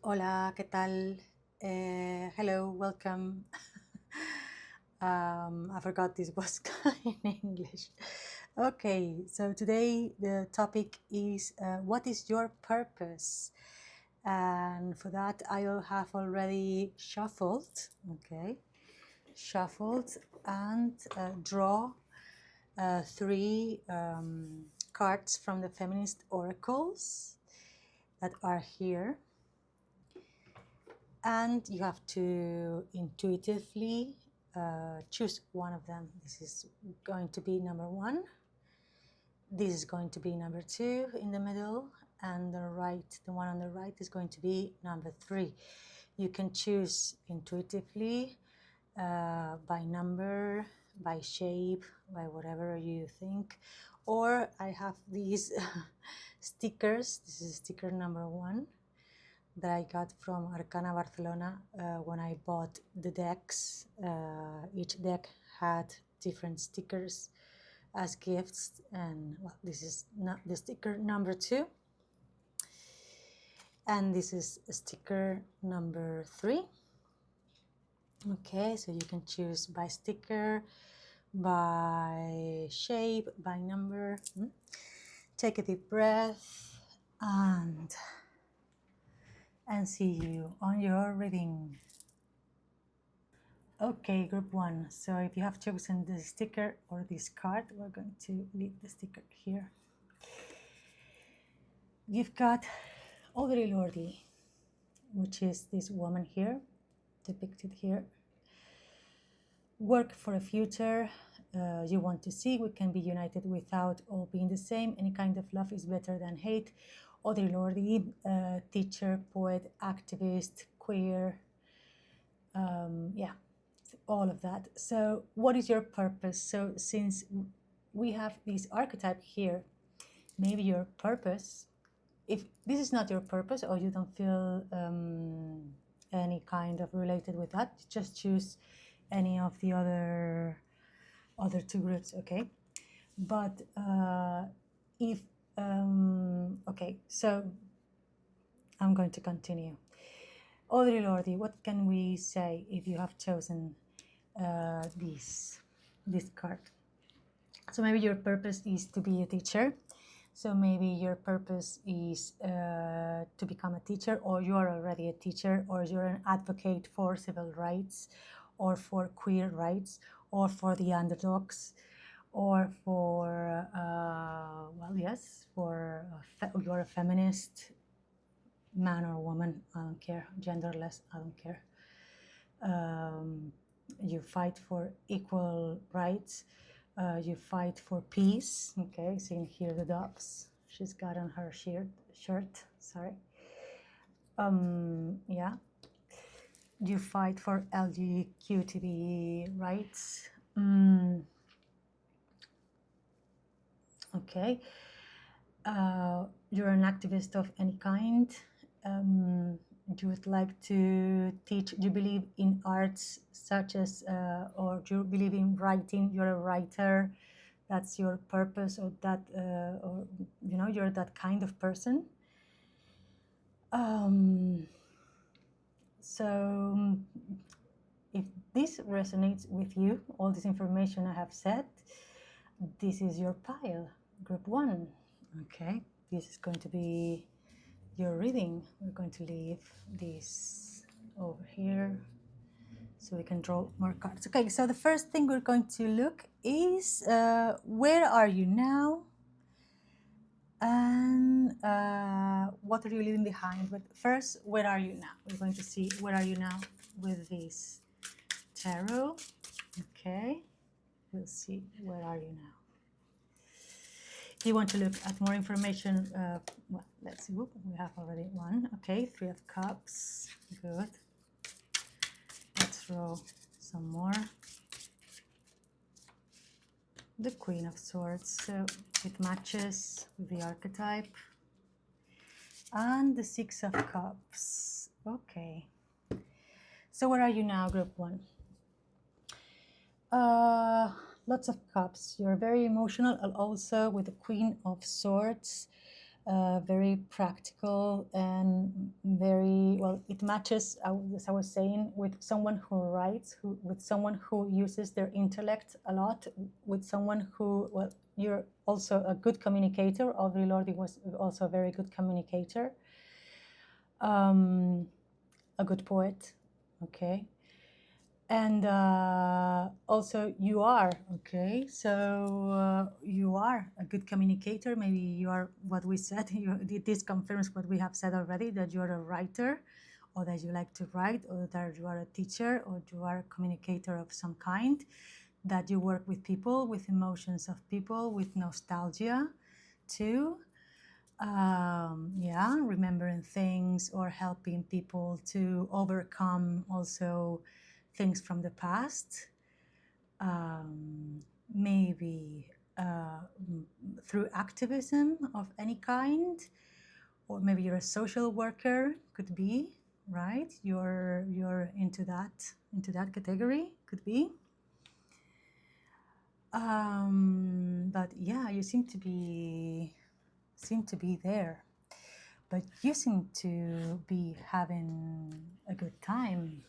Hola, ¿qué tal? Hello, welcome. I forgot this was in English. Okay, so today the topic is what is your purpose? And for that, I will have already shuffled, okay, shuffled and draw three cards from the feminist oracles that are here. And you have to intuitively choose one of them. This is going to be number one. This is going to be number two in the middle, and the one on the right is going to be number three. You can choose intuitively by number, by shape, by whatever you think. Or I have these stickers. This is sticker number one that I got from Arcana Barcelona when I bought the decks. Each deck had different stickers as gifts, and well, this is not the sticker number two, and this is sticker number three. Okay, so you can choose by sticker, by shape, by number. Take a deep breath and see you on your reading. Okay, group one. So if you have chosen the sticker or this card, we're going to leave the sticker here. You've got Audre Lorde, which is this woman here, depicted here. Work for a future you want to see. We can be united without all being the same. Any kind of love is better than hate. Audre Lorde, teacher, poet, activist, queer, yeah, all of that. So what is your purpose? So since we have this archetype here, maybe your purpose, if this is not your purpose or you don't feel any kind of related with that, just choose any of the other two groups, okay? But if okay, so I'm going to continue. Audre Lorde, what can we say if you have chosen this card? So maybe your purpose is to be a teacher. So maybe your purpose is to become a teacher, or you are already a teacher, or you're an advocate for civil rights, or for queer rights, or for the underdogs, or for, well, yes, for you're a feminist, man or woman, I don't care, genderless, I don't care. You fight for equal rights. You fight for peace. Okay, seeing here the dogs she's got on her shirt. Sorry. Yeah. You fight for LGBTQ rights. Okay. You're an activist of any kind. You would like to teach, you believe in arts such as, or you believe in writing, you're a writer, that's your purpose, or that, or, you know, you're that kind of person. So if this resonates with you, all this information I have said, this is your pile, group one, okay? This is going to be your reading. We're going to leave this over here so we can draw more cards. Okay, so the first thing we're going to look is where are you now, and what are you leaving behind. But first, where are you now? We're going to see where are you now with this tarot. Okay, we'll see where are you now. If you want to look at more information, well, let's see. Whoop, we have already one. Okay, Three of Cups. Good. Let's roll some more. The Queen of Swords. So it matches with the archetype. And the Six of Cups. Okay. So where are you now, group one? Lots of cups. You're very emotional, and also with the Queen of Swords. very practical and very well. It matches, as I was saying, with someone who writes, with someone who uses their intellect a lot, with someone who, well, you're also a good communicator. Audre Lorde was also a very good communicator, a good poet, okay. And also you are, okay, so you are a good communicator. Maybe you are what we said, this confirms what we have said already, that you're a writer, or that you like to write, or that you are a teacher, or you are a communicator of some kind, that you work with people, with emotions of people, with nostalgia too. Yeah, remembering things or helping people to overcome also things from the past, maybe through activism of any kind, or maybe you're a social worker, could be, right? You're into that category, could be. But yeah, you seem to be there, but you seem to be having a good time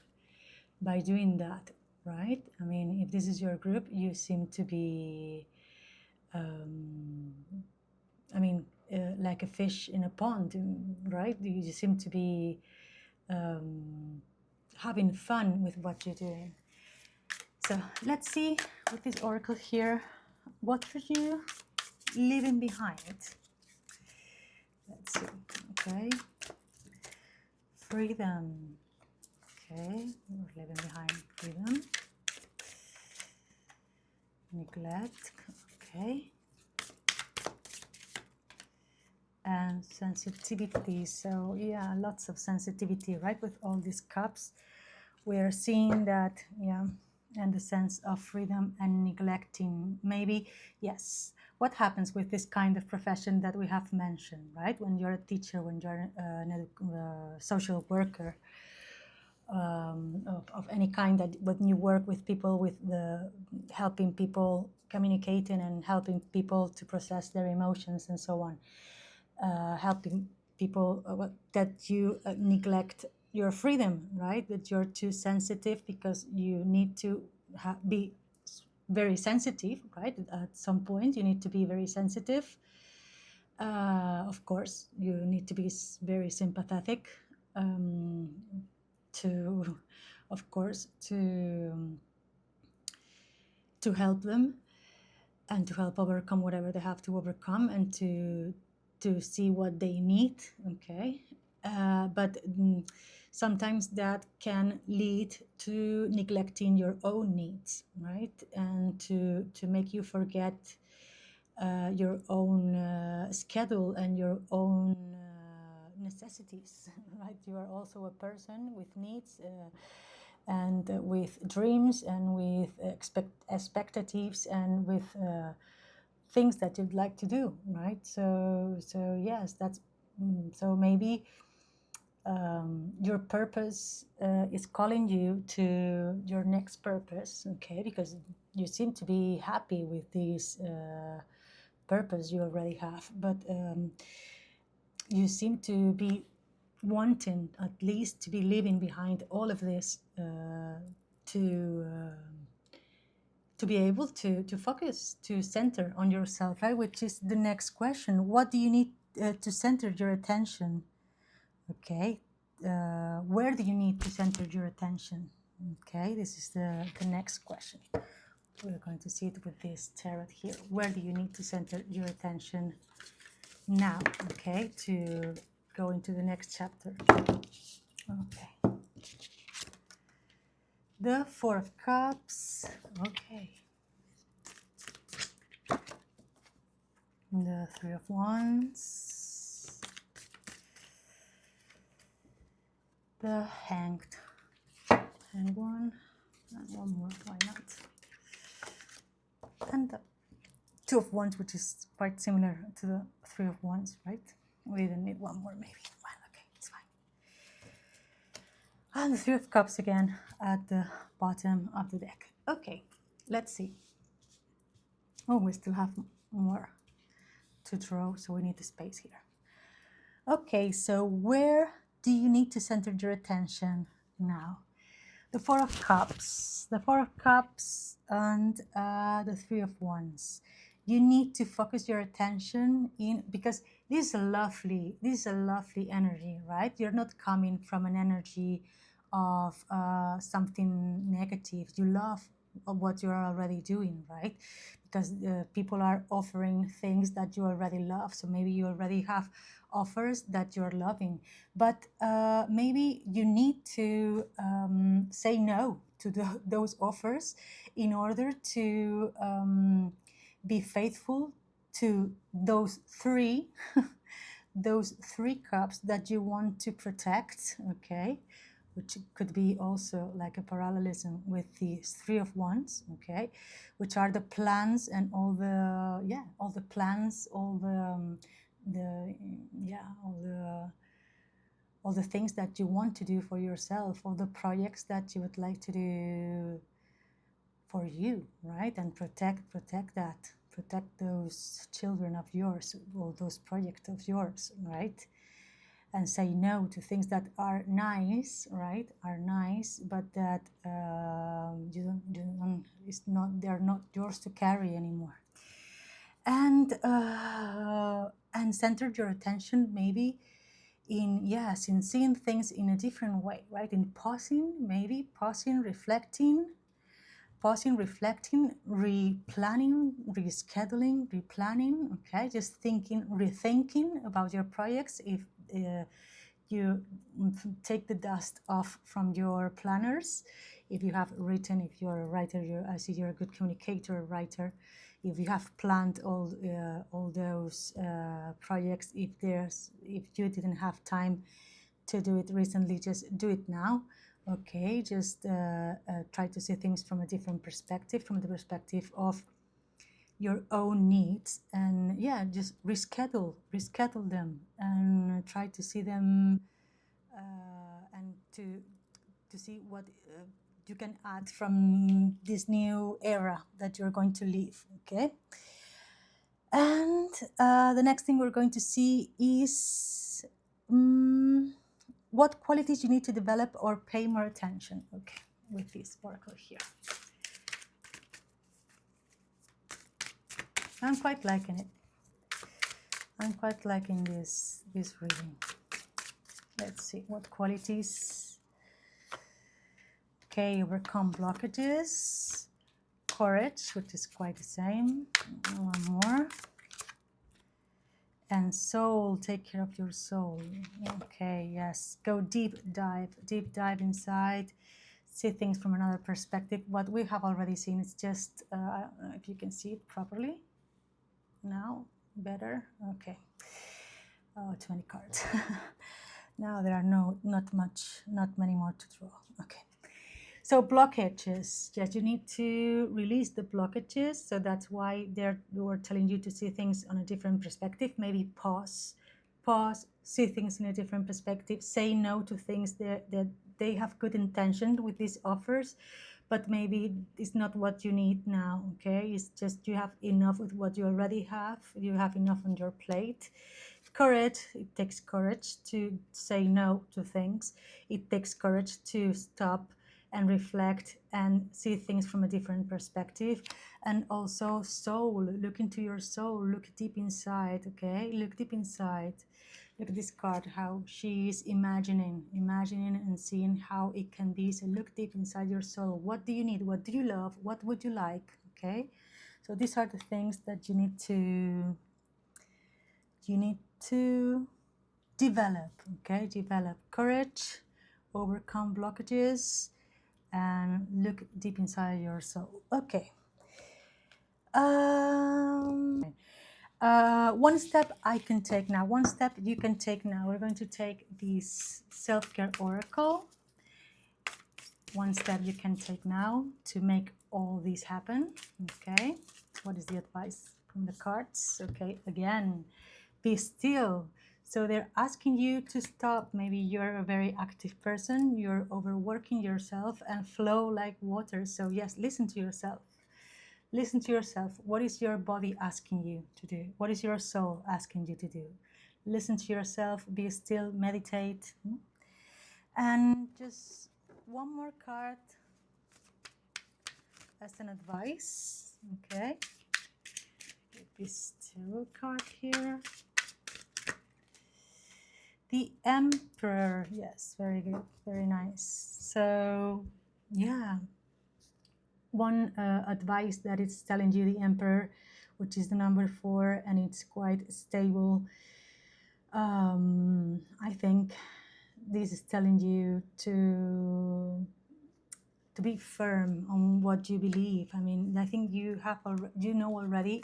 by doing that, right? I mean, if this is your group, you seem to be, I mean, like a fish in a pond, right? You seem to be having fun with what you're doing. So let's see with this oracle here, what are you leaving behind? Let's see, okay. Freedom, okay, we're leaving behind freedom. Neglect, okay. And sensitivity, so yeah, lots of sensitivity, right? With all these cups, we are seeing that, yeah, and the sense of freedom and neglecting, maybe, yes. What happens with this kind of profession that we have mentioned, right? When you're a teacher, when you're a social worker, of any kind, that when you work with people, with the helping people, communicating and helping people to process their emotions and so on, helping people, that you neglect your freedom, right? That you're too sensitive because you need to be very sensitive, right? At some point you need to be very sensitive. Of course, you need to be very sympathetic, to, of course, to help them and to help overcome whatever they have to overcome, and to see what they need, okay. But sometimes that can lead to neglecting your own needs, right? And to make you forget your own schedule and your own necessities, right? You are also a person with needs, and with dreams, and with expectatives, and with things that you'd like to do, right? So yes, that's so maybe your purpose is calling you to your next purpose, okay? Because you seem to be happy with this purpose you already have, but you seem to be wanting at least to be leaving behind all of this, to be able to focus, to center on yourself, right? Which is the next question. What do you need to center your attention? Okay, where do you need to center your attention? Okay, this is the next question. We're going to see it with this tarot here. Where do you need to center your attention now? Okay, to go into the next chapter. Okay. The Four of Cups. Okay. The Three of Wands. The Hanged One. And one more, why not? And the Two of Wands, which is quite similar to the Three of Wands, right? We even need one more, maybe. Well, okay, it's fine. And the Three of Cups again at the bottom of the deck. Okay, let's see. Oh, we still have more to draw, so we need the space here. Okay, so where do you need to center your attention now? The Four of Cups, the Four of Cups, and the Three of Wands. You need to focus your attention in, because this is a lovely energy, right? You're not coming from an energy of something negative. You love what you're already doing, right? Because people are offering things that you already love. So maybe you already have offers that you're loving, but maybe you need to say no to those offers in order to be faithful to those three cups that you want to protect, okay, which could be also like a parallelism with the Three of Wands, okay, which are the plans and all the plans, all the yeah all the things that you want to do for yourself, all the projects that you would like to do for you, right? And protect that, protect those children of yours, all those projects of yours, right? And say no to things that are nice, right? Are nice, but that it's not, they're not yours to carry anymore. And center your attention maybe in, yes, in seeing things in a different way, right? In pausing, maybe pausing, reflecting, replanning, rescheduling, replanning, okay? Just thinking, rethinking about your projects. If you take the dust off from your planners, if you have written, if you're a writer, I see you're a good communicator, writer. If you have planned all those projects, if you didn't have time to do it recently, just do it now. Okay, just try to see things from a different perspective, from the perspective of your own needs, and yeah, just reschedule them, and try to see them and to see what you can add from this new era that you're going to live, okay? And the next thing we're going to see is what qualities you need to develop or pay more attention, okay, with this oracle here. I'm quite liking it. I'm quite liking this reading. Let's see what qualities. Okay, overcome blockages, courage, which is quite the same. One more. And soul, take care of your soul. Okay, yes, go deep dive inside, see things from another perspective. What we have already seen is just, I don't know if you can see it properly. Now, better, okay. Oh, 20 cards. Now there are not many more to draw, okay. So blockages, yes, you need to release the blockages. So that's why we're telling you to see things on a different perspective. Maybe pause, see things in a different perspective. Say no to things that they have good intention with these offers, but maybe it's not what you need now, okay? It's just you have enough with what you already have. You have enough on your plate. Courage, it takes courage to say no to things. It takes courage to stop and reflect and see things from a different perspective. And also soul, look into your soul, look deep inside, okay? Look deep inside. Look at this card, how she is imagining and seeing how it can be. So look deep inside your soul. What do you need? What do you love? What would you like? Okay? So these are the things that you need to develop, okay? Develop courage, overcome blockages, and look deep inside your soul. Okay. One step I can take now, one step you can take now. We're going to take this self-care oracle. One step you can take now to make all this happen. Okay. What is the advice from the cards? Okay. Again, be still. So they're asking you to stop. Maybe you're a very active person, you're overworking yourself and flow like water. So yes, listen to yourself. Listen to yourself. What is your body asking you to do? What is your soul asking you to do? listen to yourself, be still, meditate. And just one more card as an advice. Okay, get this tarot card here. The Emperor. Yes, very good, very nice. So yeah, one advice that it's telling you, the Emperor, which is the number 4, and it's quite stable. I think this is telling you to be firm on what you believe. I mean, I think you know already.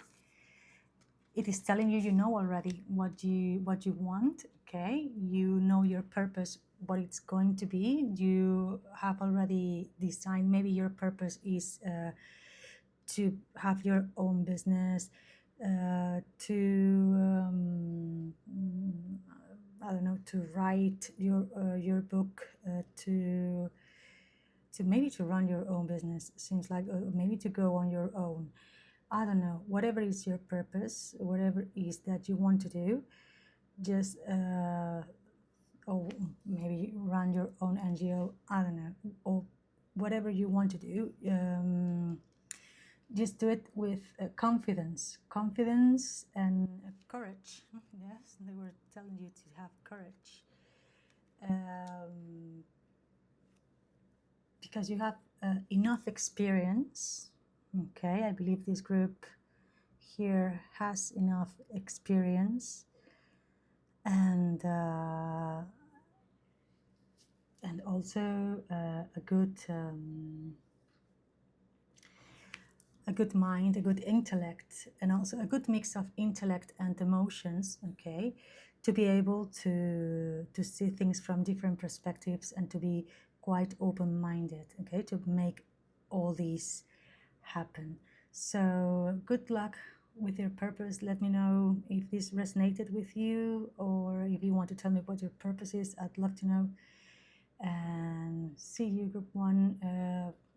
It is telling you know already what you want. Okay, you know your purpose, what it's going to be. You have already designed. Maybe your purpose is to have your own business, to I don't know, to write your book, to maybe to run your own business. Seems like maybe to go on your own. I don't know, whatever is your purpose, whatever is that you want to do, just or maybe run your own NGO, I don't know, or whatever you want to do, just do it with confidence and courage. Yes, they were telling you to have courage, because you have enough experience. Okay, I believe this group here has enough experience, and also a good mind, a good intellect, and also a good mix of intellect and emotions. Okay, to be able to see things from different perspectives and to be quite open-minded. Okay, to make all these happen. So good luck with your purpose. Let me know if this resonated with you, or if you want to tell me what your purpose is. I'd love to know. And see you, group 1.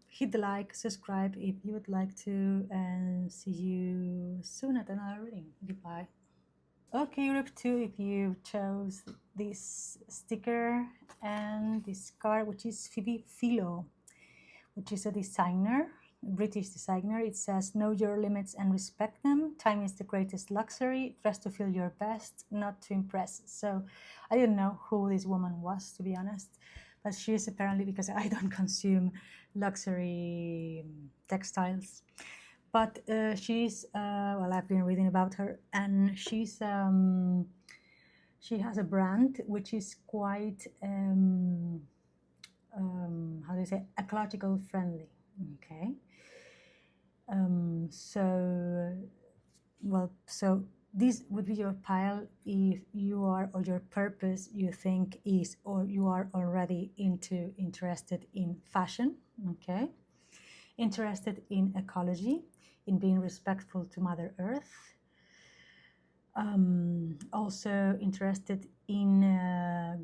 Hit the like, subscribe if you would like to, and see you soon at another reading. Goodbye. Okay, group 2, if you chose this sticker and this card, which is Phoebe Philo, which is a designer, British designer. It says, know your limits and respect them. Time is the greatest luxury. Dress to feel your best, not to impress. So I didn't know who this woman was, to be honest, but she is apparently, because I don't consume luxury textiles. But she's, well, I've been reading about her, and she's, she has a brand which is quite, how do you say, ecological friendly. Okay. So this would be your pile if you are, or your purpose you think is, or you are already interested in fashion. Okay. Interested in ecology, in being respectful to Mother Earth. Also interested in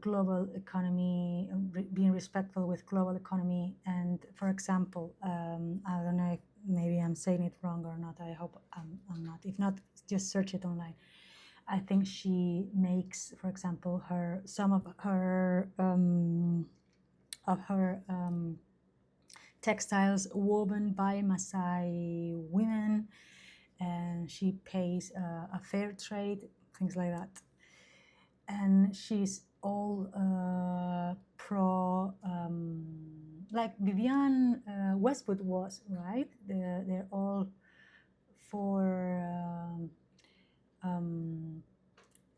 global economy, being respectful with global economy. And for example, I don't know if maybe I'm saying it wrong or not. I hope I'm not. If not, just search it online. I think she makes, for example, some of her textiles woven by Maasai women, and she pays a fair trade, things like that. And she's all pro, like Vivienne Westwood was, right? They're all for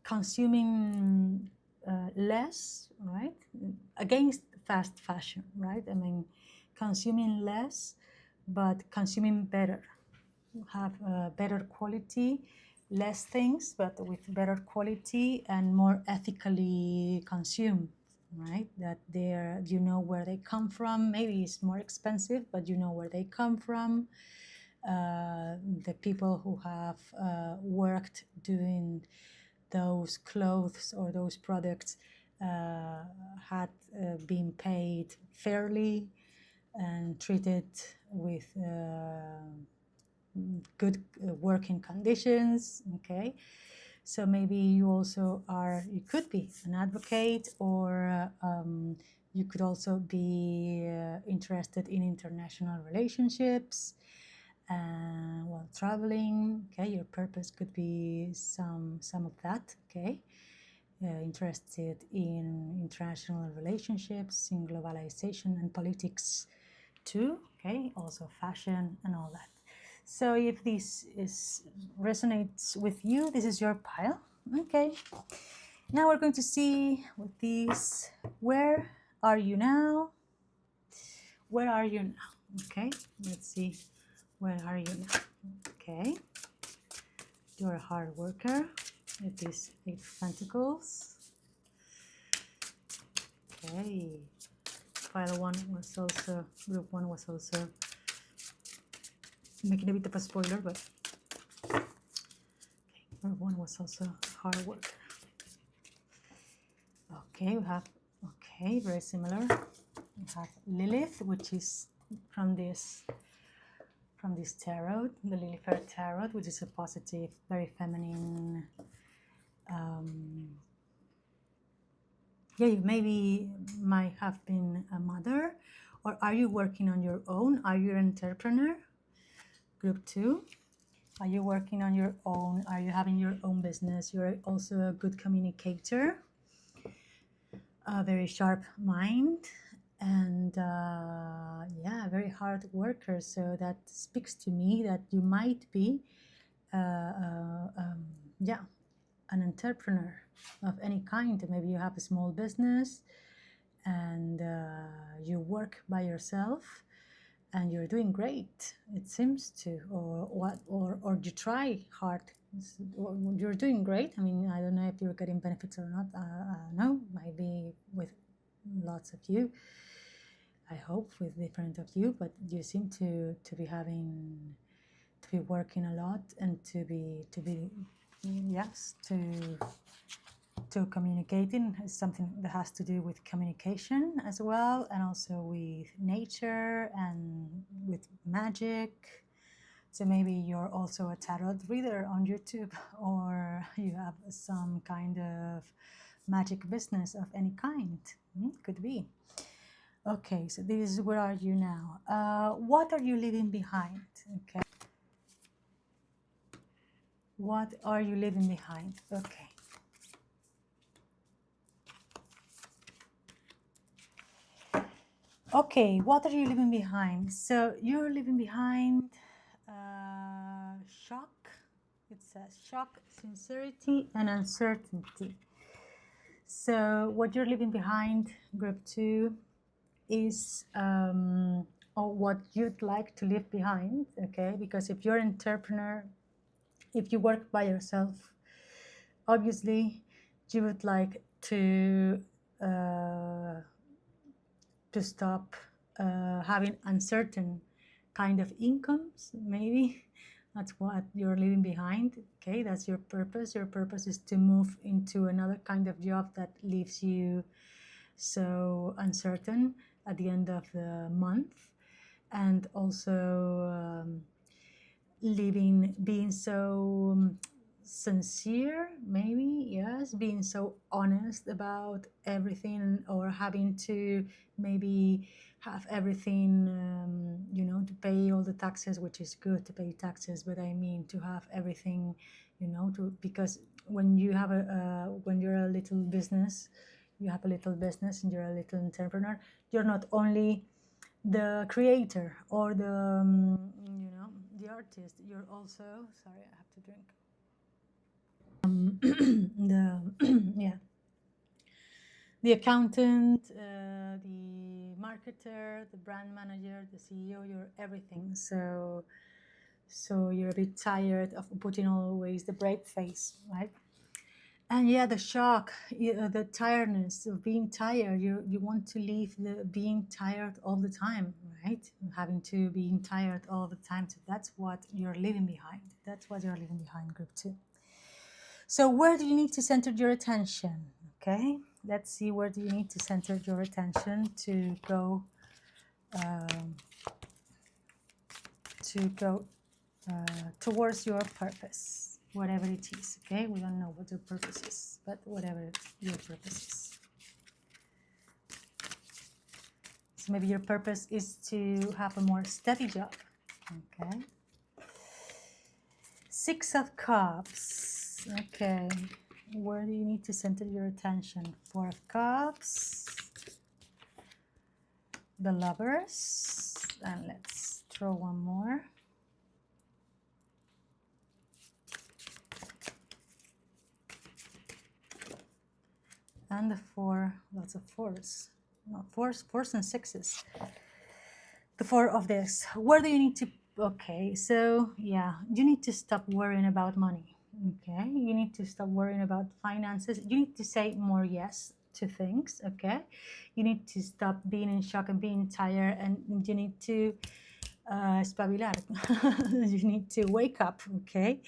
consuming less, right? Against fast fashion, right? I mean, consuming less, but consuming better. Have better quality, less things, but with better quality and more ethically consumed, right? That they're, you know where they come from. Maybe it's more expensive, but you know where they come from. The people who have worked doing those clothes or those products had been paid fairly and treated with good working conditions. Okay, So maybe you also you could be an advocate, or you could also be interested in international relationships, while traveling. Okay, your purpose could be some of that. Okay, interested in international relationships, in globalization and politics too. Okay, also fashion and all that. So if this resonates with you, this is your pile. Okay. Now we're going to see with these, where are you now? Where are you now? Okay, let's see. Where are you now? Okay. You're a hard worker with these 8 of Pentacles. Okay. Pile 1 was also, group 1 was also making a bit of a spoiler, but okay, group 1 was also hard work. Okay, we have, okay, very similar. We have Lilith, which is from this tarot, the Lilith tarot, which is a positive, very feminine. Yeah, you maybe might have been a mother, or are you working on your own? Are you an entrepreneur? Group 2. Are you working on your own? Are you having your own business? You're also a good communicator, a very sharp mind, and yeah, very hard worker. So that speaks to me that you might be yeah, an entrepreneur of any kind. Maybe you have a small business and you work by yourself and you're doing great, it seems to, or you try hard. You're doing great. I mean, I don't know if you're getting benefits or not. I don't know, maybe with lots of you, I hope with different of you, but you seem to be working a lot, and to be yes, to communicating is something that has to do with communication as well, and also with nature and with magic. So maybe you're also a tarot reader on YouTube, or you have some kind of magic business of any kind. Could be. Okay, so this is, where are you now? What are you leaving behind? Okay. What are you leaving behind? Okay. Okay, what are you leaving behind? So you're leaving behind shock. It says shock, sincerity, and uncertainty. So what you're leaving behind, group 2, is or what you'd like to leave behind. Okay, because if you're an entrepreneur, if you work by yourself, obviously you would like to stop having uncertain kind of incomes. Maybe that's what you're leaving behind. Okay, that's your purpose. Your purpose is to move into another kind of job that leaves you so uncertain at the end of the month, and also being so sincere, maybe, yes, being so honest about everything, or having to maybe have everything, you know, to pay all the taxes, which is good to pay taxes, but I mean to have everything, you know, because when you have when you're a little business, you have a little business and you're a little entrepreneur, you're not only the creator or the you know, the artist, you're also, sorry, I have to drink. Yeah, the accountant, the marketer, the brand manager, the CEO, you're everything. So you're a bit tired of putting always the brave face, right? And yeah, the shock, the tiredness of being tired. You want to leave the being tired all the time, right? Having to being tired all the time. So that's what you're leaving behind. That's what you're leaving behind, group 2. So where do you need to center your attention? Okay, let's see, where do you need to center your attention to go towards your purpose? whatever it is, okay? We don't know what your purpose is, but whatever your purpose is. So maybe your purpose is to have a more steady job, okay? Six of Cups, okay. Where do you need to center your attention? Four of Cups, the Lovers, and let's throw one more. And the four, lots of fours. No, fours and sixes. The four of this. Where do you need to, okay, so yeah, you need to stop worrying about money, okay? You need to stop worrying about finances. You need to say more yes to things, okay? You need to stop being in shock and being tired, and you need to espabilar. You need to wake up, okay?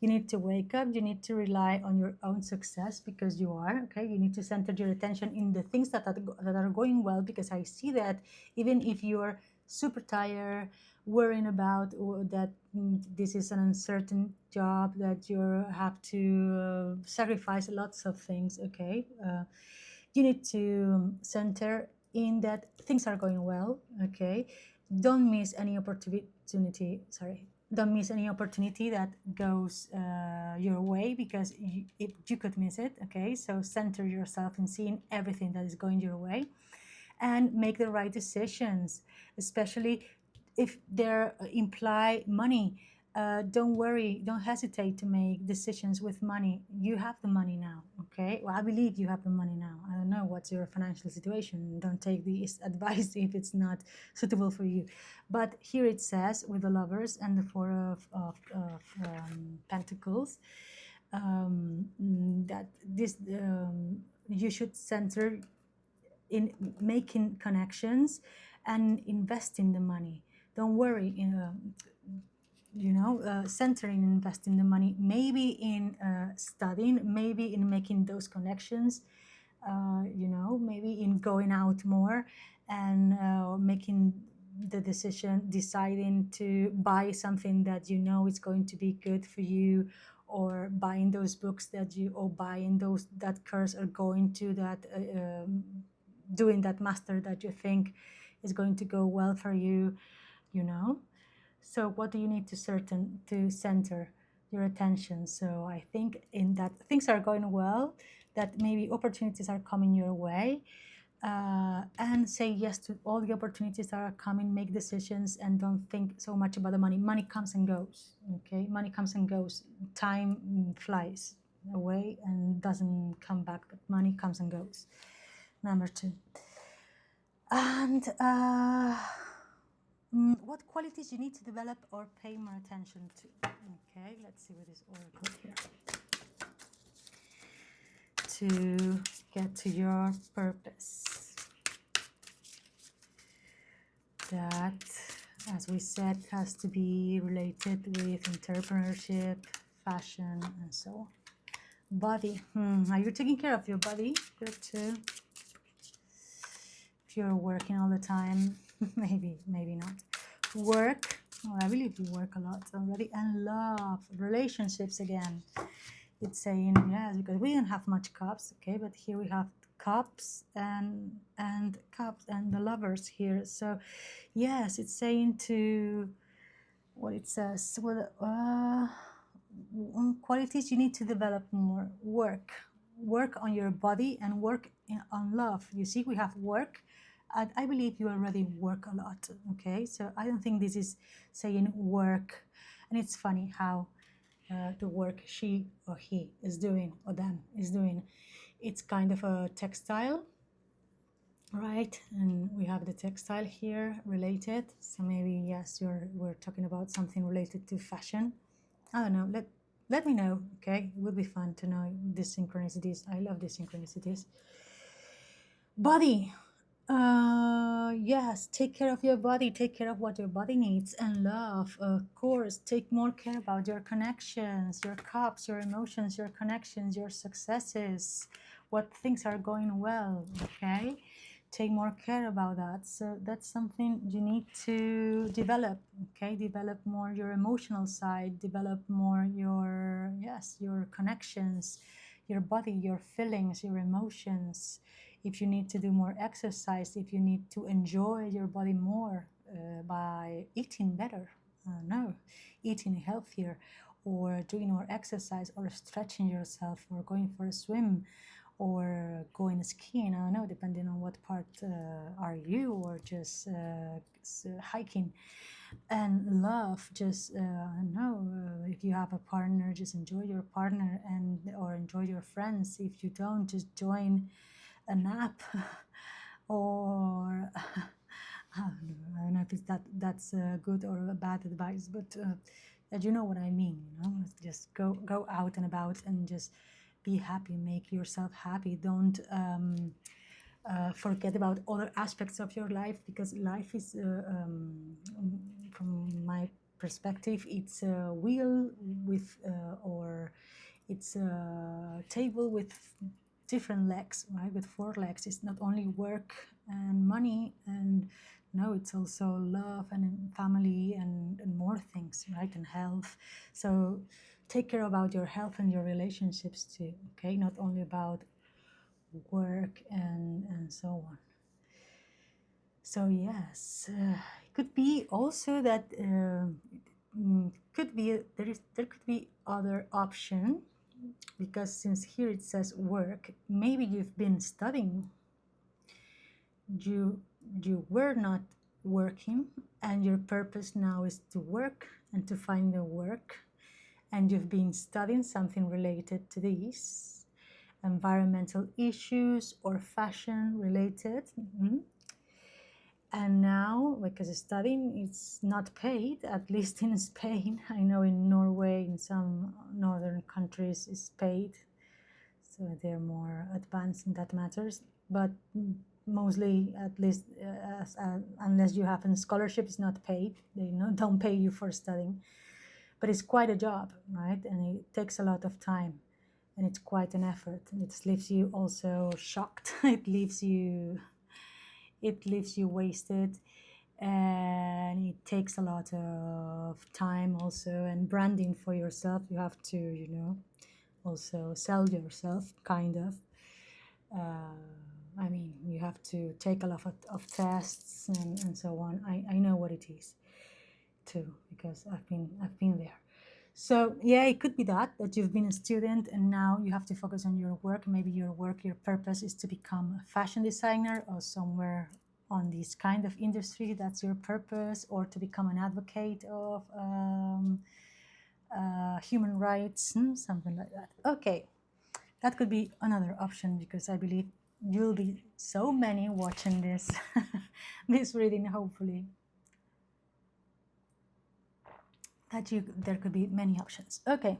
You need to wake up. You need to rely on your own success, because you are, okay? You need to center your attention in the things that are going well, because I see that even if you're super tired, worrying about that this is an uncertain job, that you have to sacrifice lots of things, okay? You need to center in that things are going well, okay? Don't miss any opportunity, don't miss any opportunity that goes your way, because you could miss it, okay? So center yourself in seeing everything that is going your way, and make the right decisions, especially if they imply money. Don't worry, don't hesitate to make decisions with money. You have the money now, okay? Well, I believe you have the money now. I don't know what's your financial situation. Don't take this advice if it's not suitable for you. But here it says, with the Lovers and the Four of Pentacles, that this you should center in making connections and investing the money. Don't worry, centering and investing the money, maybe in studying, maybe in making those connections, maybe in going out more and making the decision, deciding to buy something that you know is going to be good for you, or buying those books or buying those that course, or going to that doing that master that you think is going to go well for you, So what do you need to center your attention? So I think in that things are going well, that maybe opportunities are coming your way, and say yes to all the opportunities that are coming. Make decisions and don't think so much about the money. Money comes and goes, okay? Money comes and goes. Time flies away and doesn't come back, but money comes and goes. Number 2. And what qualities you need to develop or pay more attention to? Okay, let's see what is oracle here. To get to your purpose. That, as we said, has to be related with entrepreneurship, fashion, and so on. Body. Are you taking care of your body? Good too. If you're working all the time, maybe not. Work. Well, I believe you work a lot already. And love. Relationships again. It's saying, yes, because we don't have much cups, okay? But here we have cups and cups and the Lovers here. So, yes, it's saying to what it says. Well, qualities you need to develop more. Work on your body and work on love. You see, we have work. I believe you already work a lot, okay? So I don't think this is saying work. And it's funny how the work she or he is doing, or them is doing, it's kind of a textile, right? And we have the textile here related. So maybe, yes, we're talking about something related to fashion. I don't know. Let me know, okay? It would be fun to know these synchronicities. I love these synchronicities. Body. Yes, take care of your body. Take care of what your body needs. And love, of course, take more care about your connections, your cups, your emotions, your connections, your successes, what things are going well, okay? take more care about that. So that's something you need to develop. Okay, develop more your emotional side, develop more your, yes, your connections, your body, your feelings, your emotions. If you need to do more exercise, if you need to enjoy your body more by eating better, no, eating healthier, or doing more exercise, or stretching yourself, or going for a swim, or going skiing. I don't know, depending on what part are you, or just hiking. And love, just no, if you have a partner, just enjoy your partner, and or enjoy your friends. If you don't, just join a nap or I don't know if it's that's good or a bad advice, but you know what I mean. Just go out and about and just be happy, make yourself happy. Don't forget about other aspects of your life, because life is from my perspective, it's a wheel with or it's a table with different legs, right? With 4 legs. It's not only work and money, and no, it's also love and family and more things, right? And health. So take care about your health and your relationships too, okay? Not only about work and so on. So yes, it could be also that could be there could be other option, because since here it says work, maybe you've been studying, you were not working, and your purpose now is to work and to find the work, and you've been studying something related to these environmental issues or fashion related. And now, because studying is not paid, at least in Spain, I know in Norway, in some northern countries, is paid, so they're more advanced in that matters. But mostly, at least, unless you have a scholarship, it's not paid. They don't pay you for studying, but it's quite a job, right? And it takes a lot of time, and it's quite an effort, and it leaves you also shocked. It leaves you wasted, and it takes a lot of time also, and branding for yourself. You have to also sell yourself, kind of. I mean, you have to take a lot of tests and so on. I know what it is too, because I've been there. So yeah, it could be that you've been a student and now you have to focus on your work. Maybe your purpose is to become a fashion designer or somewhere on this kind of industry. That's your purpose, or to become an advocate of human rights, something like that. Okay, that could be another option, because I believe you'll be so many watching this this reading, hopefully, that there could be many options. Okay,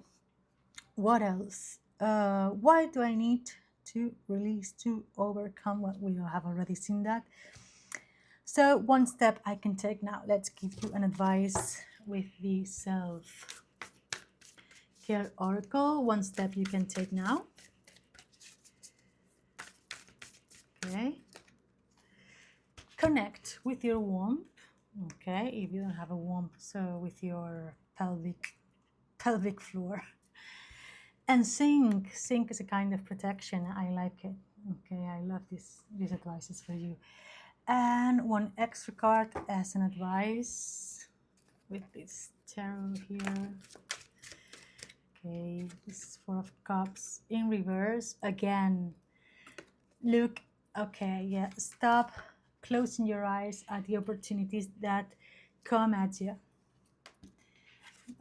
what else? Why do I need to release to overcome? Well, we have already seen that. So one step I can take now. Let's give you an advice with the self-care oracle. One step you can take now. Okay. Connect with your womb. Okay, if you don't have a womb, so with your pelvic floor. And sing is a kind of protection. I like it. Okay, I love these advices for you. And one extra card as an advice with this tarot here. Okay, this is 4 of Cups in reverse again. Look, okay, yeah, stop closing your eyes at the opportunities that come at you.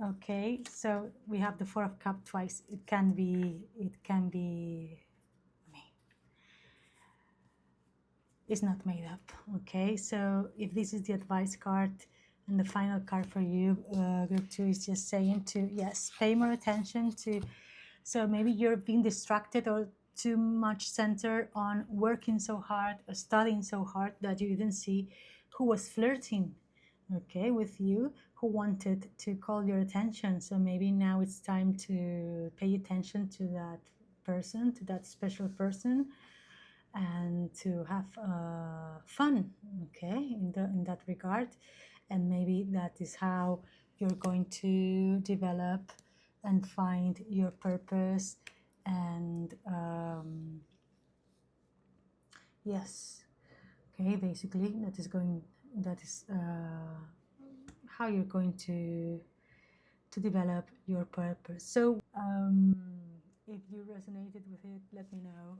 Okay, so we have the 4 of Cups twice. It can be, it's not made up. Okay, so if this is the advice card and the final card for you, group 2 is just saying to, yes, pay more attention to, so maybe you're being distracted or too much centered on working so hard or studying so hard that you didn't see who was flirting, okay, with you, who wanted to call your attention. So maybe now it's time to pay attention to that person, to that special person, and to have fun, okay, in that regard. And maybe that is how you're going to develop and find your purpose. And yes, okay, basically that is how you're going to develop your purpose. So if you resonated with it, let me know.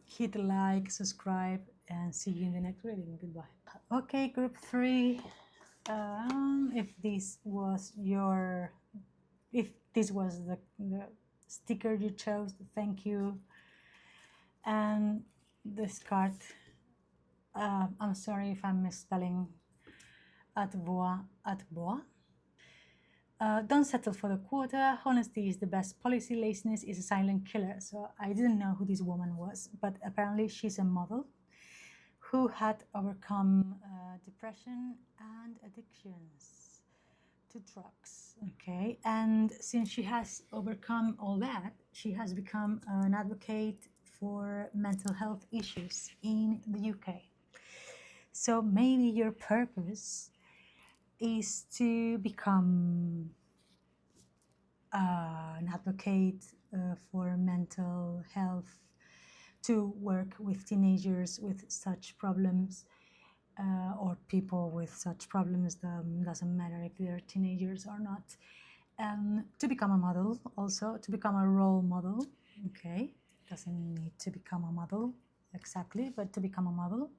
Hit like, subscribe, and see you in the next reading. Goodbye. Okay, group 3. If this was the sticker you chose, thank you. And this card, I'm sorry if I'm misspelling Atboa. Don't settle for the quota. Honesty is the best policy. Laziness is a silent killer. So I didn't know who this woman was, but apparently she's a model who had overcome depression and addictions to drugs. Okay, and since she has overcome all that, she has become an advocate for mental health issues in the UK. So maybe your purpose is to become an advocate for mental health, to work with teenagers with such problems, or people with such problems. Doesn't matter if they're teenagers or not. To become a model, also to become a role model. Okay, doesn't need to become a model exactly, but to become a model,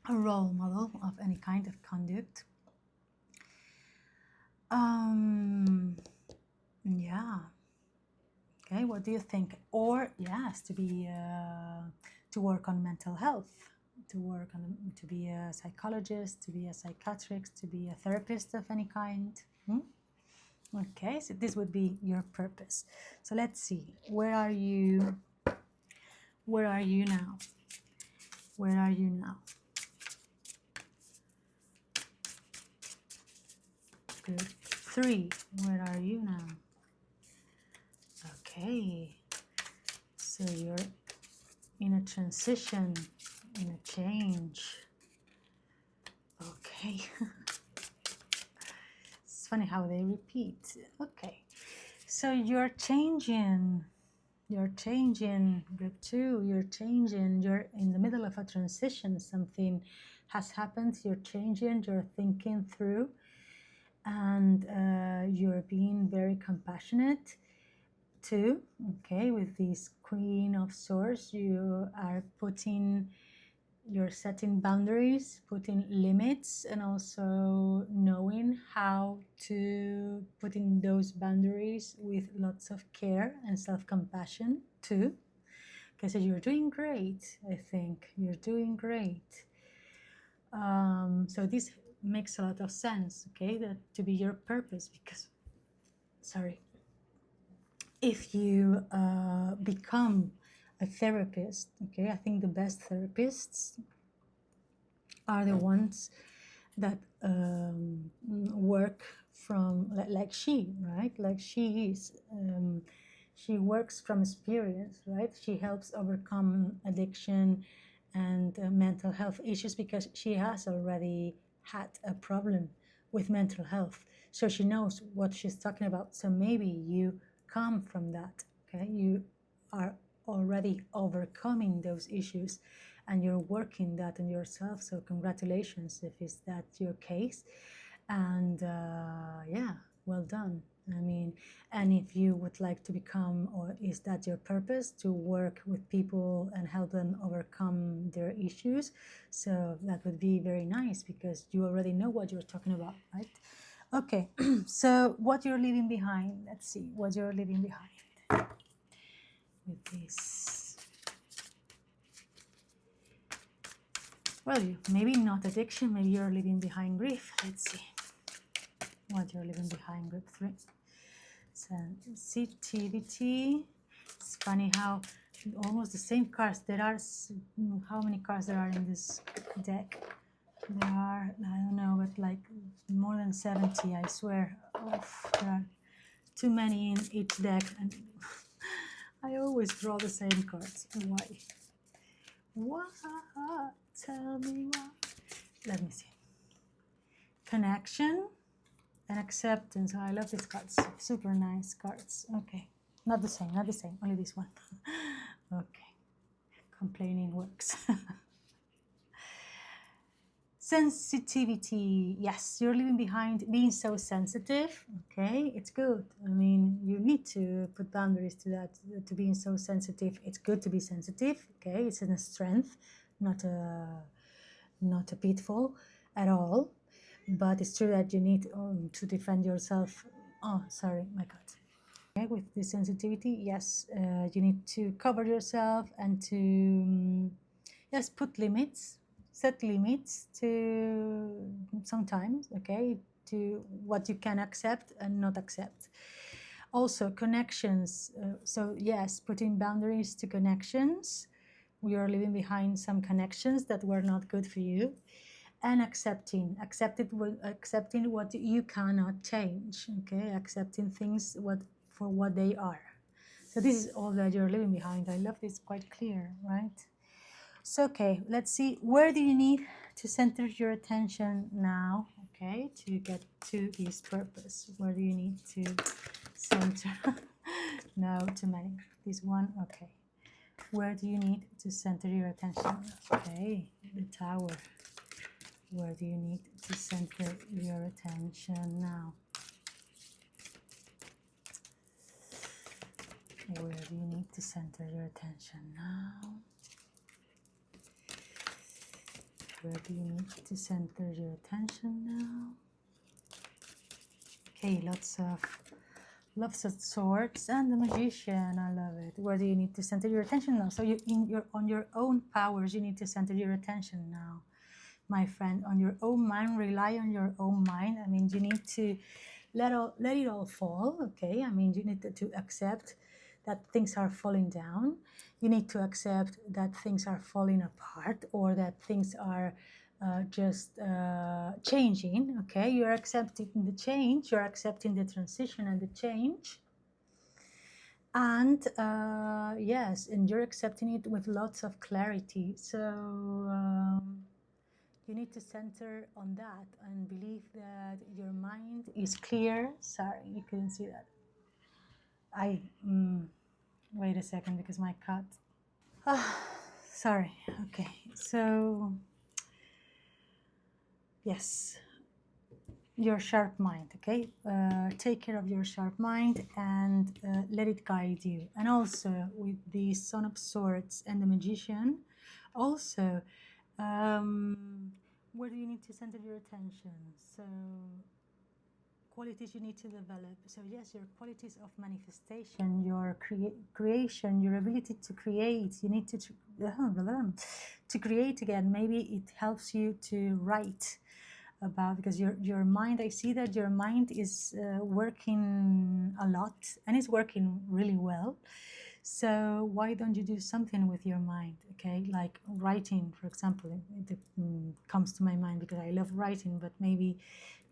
a role model of any kind of conduct. Yeah. Okay, what do you think? Or yes, to work on mental health, to be a psychologist, to be a psychiatrist, to be a therapist of any kind. Okay, so this would be your purpose. So let's see, where are you? Where are you now? Where are you now? Good. 3, where are you now? Okay, so you're in a transition, in a change. Okay. It's funny how they repeat. Okay, so you're changing, group 2, you're changing, you're in the middle of a transition, something has happened, you're changing, you're thinking through, and you're being very compassionate too. Okay, with this Queen of Swords, you're setting boundaries, putting limits, and also knowing how to put in those boundaries with lots of care and self-compassion too. Okay, so you're doing great. I think you're doing great. So this makes a lot of sense, okay, that to be your purpose, because, sorry, if you become a therapist, okay, I think the best therapists are the ones that work from, like she, right? Like she is, she works from experience, right? She helps overcome addiction and mental health issues because she has already had a problem with mental health. So she knows what she's talking about. So maybe you come from that, okay? You are already overcoming those issues and you're working that on yourself. So congratulations if is that your case. And yeah, well done. I mean, and if you would like to become, or is that your purpose, to work with people and help them overcome their issues, so that would be very nice because you already know what you're talking about, right? Okay, so what you're leaving behind, let's see what you're leaving behind with this. Well, maybe not addiction, maybe you're leaving behind grief. Let's see what you're leaving behind, group 3. Sensitivity. It's funny how almost the same cards. There are, how many cards there are in this deck? There are, I don't know, but like more than 70, I swear. Oof, there are too many in each deck, and I always draw the same cards. Why? Why? Tell me why. Let me see. Connection and acceptance. I love these cards. Super nice cards. Okay. Not the same, not the same. Only this one. Okay. Complaining works. Sensitivity. Yes, you're leaving behind being so sensitive. Okay, it's good. I mean, you need to put boundaries to that, to being so sensitive. It's good to be sensitive. Okay, it's a strength, not a pitfall at all. But it's true that you need to defend yourself. Oh, sorry, my God. Okay, with this sensitivity, yes, you need to cover yourself and to yes, put limits, set limits to sometimes, okay, to what you can accept and not accept. Also, connections. So yes, putting boundaries to connections. We are leaving behind some connections that were not good for you, and accepting what you cannot change. Okay, accepting things for what they are. So this is all that you're leaving behind. I love this, quite clear, right? So, okay, let's see. Where do you need to center your attention now, okay, to get to this purpose? Where do you need to center? No, too many. This one, okay. Where do you need to center your attention? Okay, the Tower. Where do you need to center your attention now? Where do you need to center your attention now? Where do you need to center your attention now? Okay, lots of swords and the Magician. I love it. Where do you need to center your attention now? So on your own powers, you need to center your attention now, my friend. On your own mind, rely on your own mind. I mean, you need to let it all fall. Okay, I mean, you need to accept that things are falling down. You need to accept that things are falling apart, or that things are just changing. Okay, you're accepting the change, you're accepting the transition and the change, and yes, and you're accepting it with lots of clarity. So you need to center on that and believe that your mind is clear. Sorry, you couldn't see that. Wait a second, because my cat. Sorry. Okay. So yes, your sharp mind. Okay. Take care of your sharp mind and let it guide you. And also with the Son of Swords and the Magician, also. Where do you need to center your attention? So qualities you need to develop. So yes, your qualities of manifestation, your creation, your ability to create. You need to create again. Maybe it helps you to write about, because your mind, I see that your mind is working a lot, and it's working really well. So why don't you do something with your mind? Okay, like writing, for example. It comes to my mind because I love writing, but maybe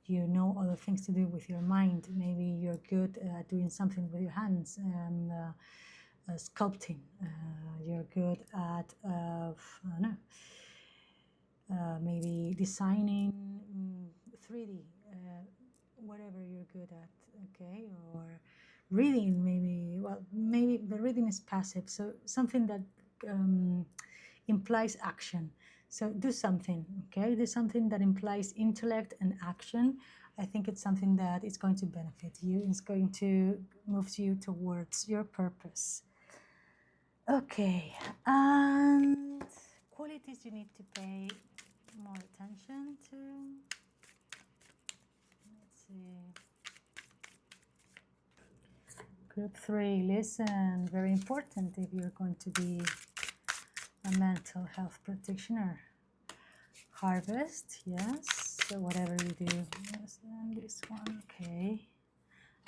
you know other things to do with your mind. Maybe you're good at doing something with your hands and sculpting. You're good at I don't know, maybe designing 3D, whatever you're good at. Okay, or reading, maybe. Well, maybe the reading is passive, so something that implies action. So do something, okay? Do something that implies intellect and action. I think it's something that is going to benefit you. It's going to move you towards your purpose. Okay, and qualities you need to pay more attention to. Let's see. Group 3, listen, very important if you're going to be a mental health practitioner. Harvest, yes, so whatever you do, yes, and this one, okay.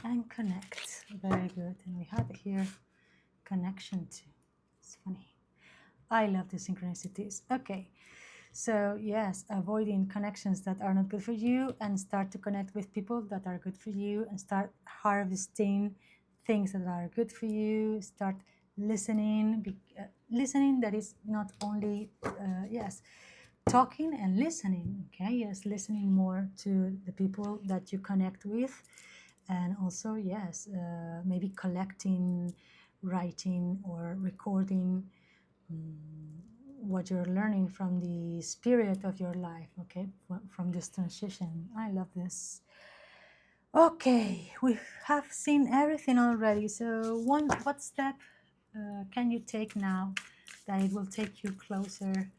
And connect, very good. And we have here connection too. It's funny. I love the synchronicities. Okay, So yes, avoiding connections that are not good for you, and start to connect with people that are good for you, and start harvesting things that are good for you. Start listening, listening that is not only yes, talking and listening. Okay, yes, listening more to the people that you connect with, and also yes, maybe collecting, writing, or recording what you're learning from the spirit of your life. Okay, from this transition. I love this. Okay, we have seen everything already. So what step can you take now that it will take you closer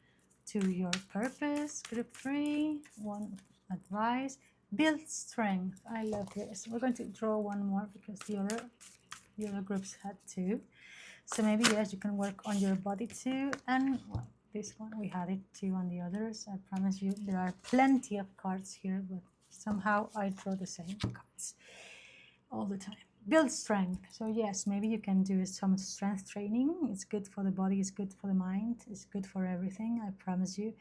to your purpose? Group 3, one advice, build strength. I love this. We're going to draw one more because the other groups had two. So maybe yes, you can work on your body too. And well, this one we had it too on the others. I promise you there are plenty of cards here, but somehow I draw the same cards all the time. Build strength. So yes, maybe you can do some strength training. It's good for the body, it's good for the mind, it's good for everything, I promise you.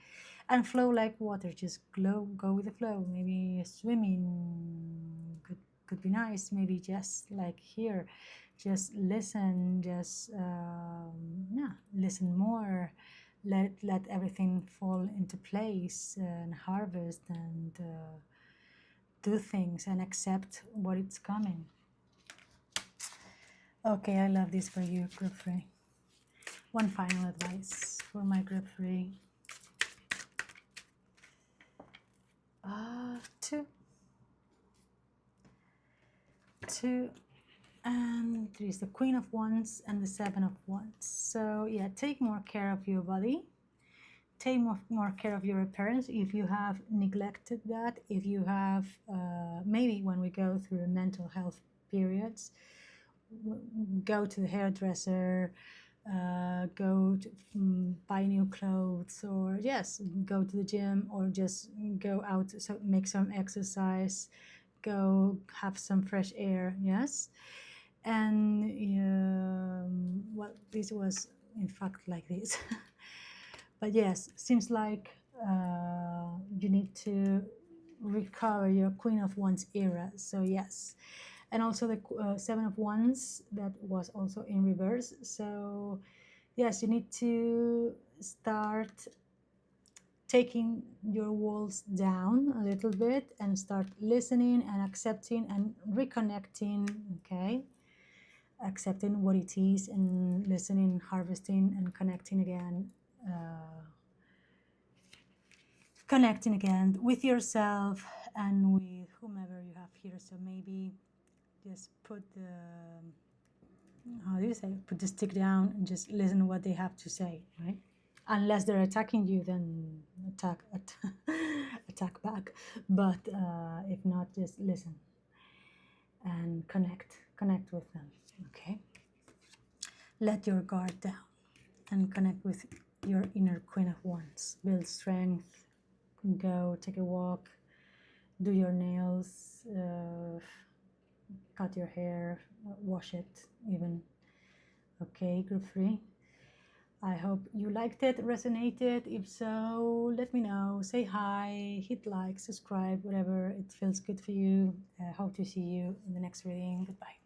And flow like water, just go with the flow. Maybe swimming could be nice. Maybe just like here, just listen, just yeah, listen more. Let everything fall into place and harvest and do things and accept what it's coming. Okay, I love this for you, group 3. One final advice for my group 3. 2, and 3 is the Queen of Wands and the 7 of Wands. So yeah, take more care of your body. Take more care of your appearance if you have neglected that. If you have, maybe when we go through mental health periods, go to the hairdresser, go to buy new clothes, or yes, go to the gym, or just go out, so make some exercise, go have some fresh air. Yes. And well, this was in fact like this. But yes, seems like you need to recover your Queen of Wands era. So yes, and also the 7 of Wands, that was also in reverse. So yes, you need to start taking your walls down a little bit and start listening and accepting and reconnecting. Okay, accepting what it is and listening, harvesting, and connecting again. Connecting again with yourself and with whomever you have here. So maybe just put the, how do you say, put the stick down and just listen to what they have to say, right? Unless they're attacking you, then attack back. But if not, just listen and connect with them. Okay, let your guard down and connect with your inner Queen of Wands. Build strength. Go take a walk, do your nails, cut your hair, wash it even. Okay, group 3. I hope you liked it, resonated. If so, let me know. Say hi, hit like, subscribe, whatever it feels good for you. Hope to see you in the next reading. Goodbye.